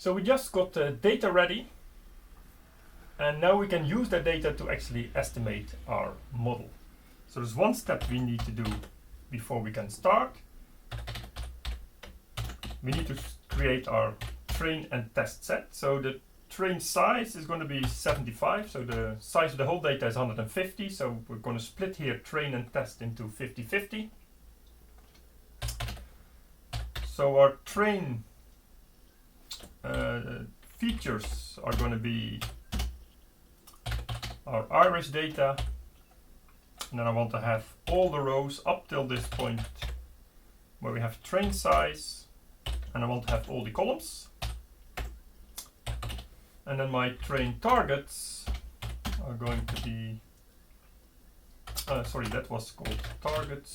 So we just got the data ready, and now we can use that data to actually estimate our model. So there's one step we need to do before we can start. We need to create our train and test set. So the train size is going to be 75, so the size of the whole data is 150, so we're going to split here train and test into 50-50. So our train features are going to be our iris data, and then I want to have all the rows up till this point where we have train size, and I want to have all the columns. And then my train targets are going to be, sorry, that was called targets.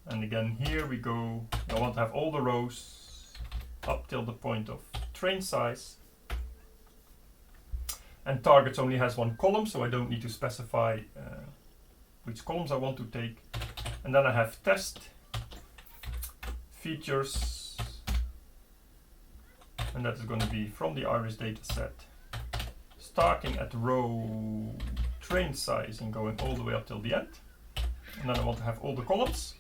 And again, here we go, I want to have all the rows up till the point of train size. And targets only has one column, so I don't need to specify which columns I want to take. And then I have test features, and that is going to be from the iris data set, starting at row train size and going all the way up till the end. And then I want to have all the columns.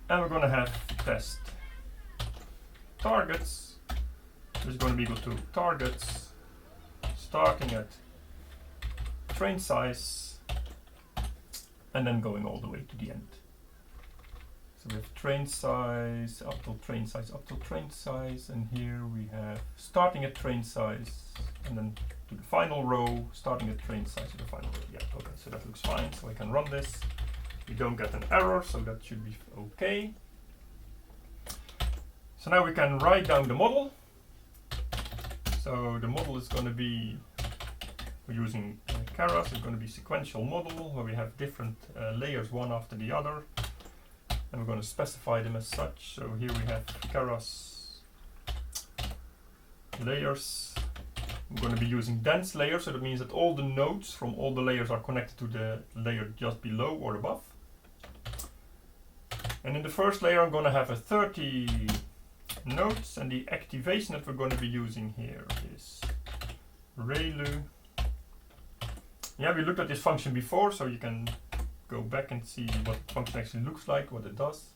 And we're going to have test targets. This is going to be equal to targets starting at train size and then going all the way to the end. So we have train size up till train size up till train size, and here we have starting at train size and then to the final row, starting at train size to the final row. Yeah, okay, so that looks fine, so I can run this. We don't get an error, so that should be okay. So now we can write down the model. So the model is going to be, we're using keras, it's going to be sequential model where we have different layers one after the other, and we're going to specify them as such. So here we have keras layers. We're going to be using dense layers, so that means that all the nodes from all the layers are connected to the layer just below or above. And in the first layer I'm going to have a 30 nodes, and the activation that we're going to be using here is ReLU. Yeah, we looked at this function before, so you can go back and see what the function actually looks like, what it does.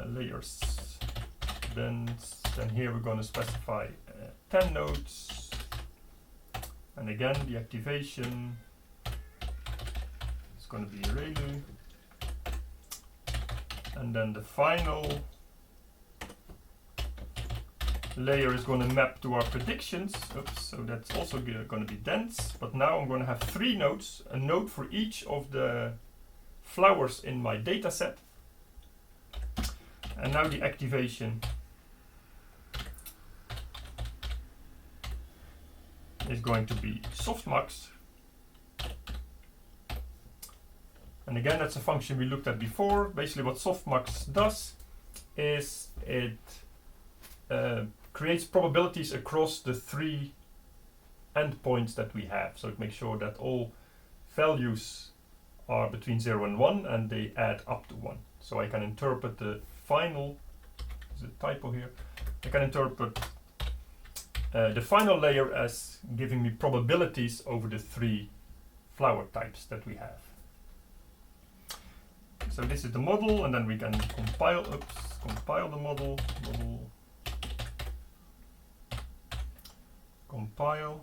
Layers, dense, and here we're going to specify 10 nodes, and again the activation is going to be ReLU. And then the final layer is going to map to our predictions. Oops, so that's also going to be dense. But now I'm going to have 3 nodes, a node for each of the flowers in my data set. And now the activation is going to be softmax. And again, that's a function we looked at before. Basically what softmax does is it creates probabilities across the 3 endpoints that we have. So it makes sure that all values are between 0 and 1 and they add up to 1. So I can interpret the final, there's a typo here, I can interpret the final layer as giving me probabilities over the 3 flower types that we have. So this is the model, and then we can compile the model, compile.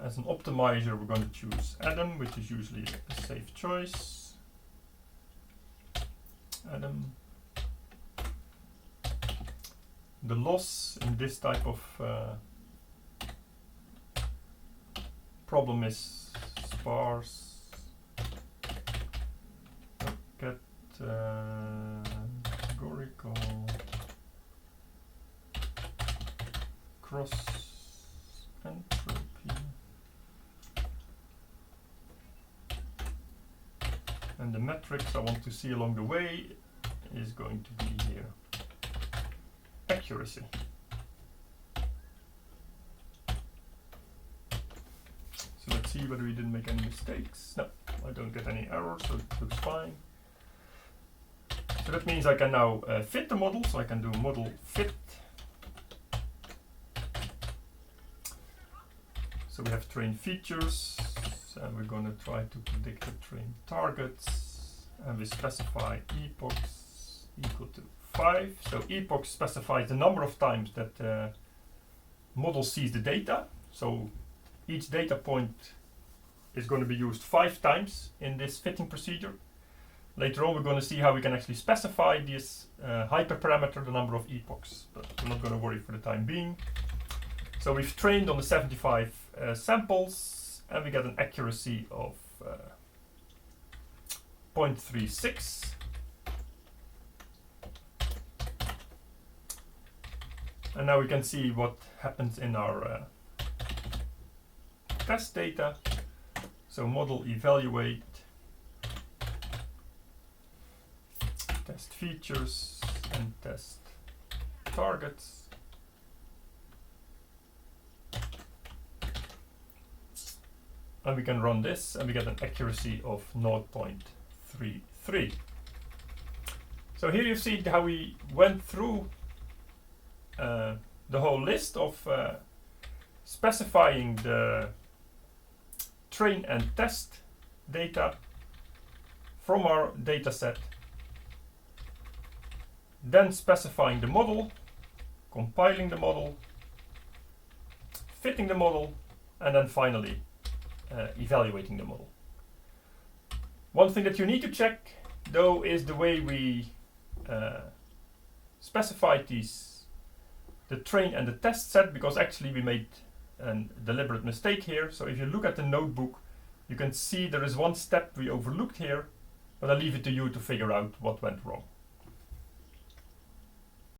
As an optimizer, we're going to choose Adam, which is usually a safe choice. Adam. The loss in this type of problem is sparse. Get categorical cross entropy, and the metrics I want to see along the way is going to be here accuracy. So let's see whether we didn't make any mistakes. No, I don't get any errors, so it looks fine. So that means I can now fit the model, so I can do model fit. So we have train features, and we're going to try to predict the train targets, and we specify epochs equal to 5. So epoch specifies the number of times that the model sees the data. So each data point is going to be used 5 times in this fitting procedure. Later on we're going to see how we can actually specify this hyperparameter, the number of epochs, but we're not going to worry for the time being. So we've trained on the 75 samples, and we get an accuracy of 0.36. And now we can see what happens in our test data. So model evaluate, test features, and test targets. And we can run this, and we get an accuracy of 0.33. So here you see how we went through the whole list of specifying the train and test data from our data set, then specifying the model, compiling the model, fitting the model, and then finally evaluating the model. One thing that you need to check though is the way we specified the train and the test set, because actually we made a deliberate mistake here. So if you look at the notebook, you can see there is one step we overlooked here, but I'll leave it to you to figure out what went wrong.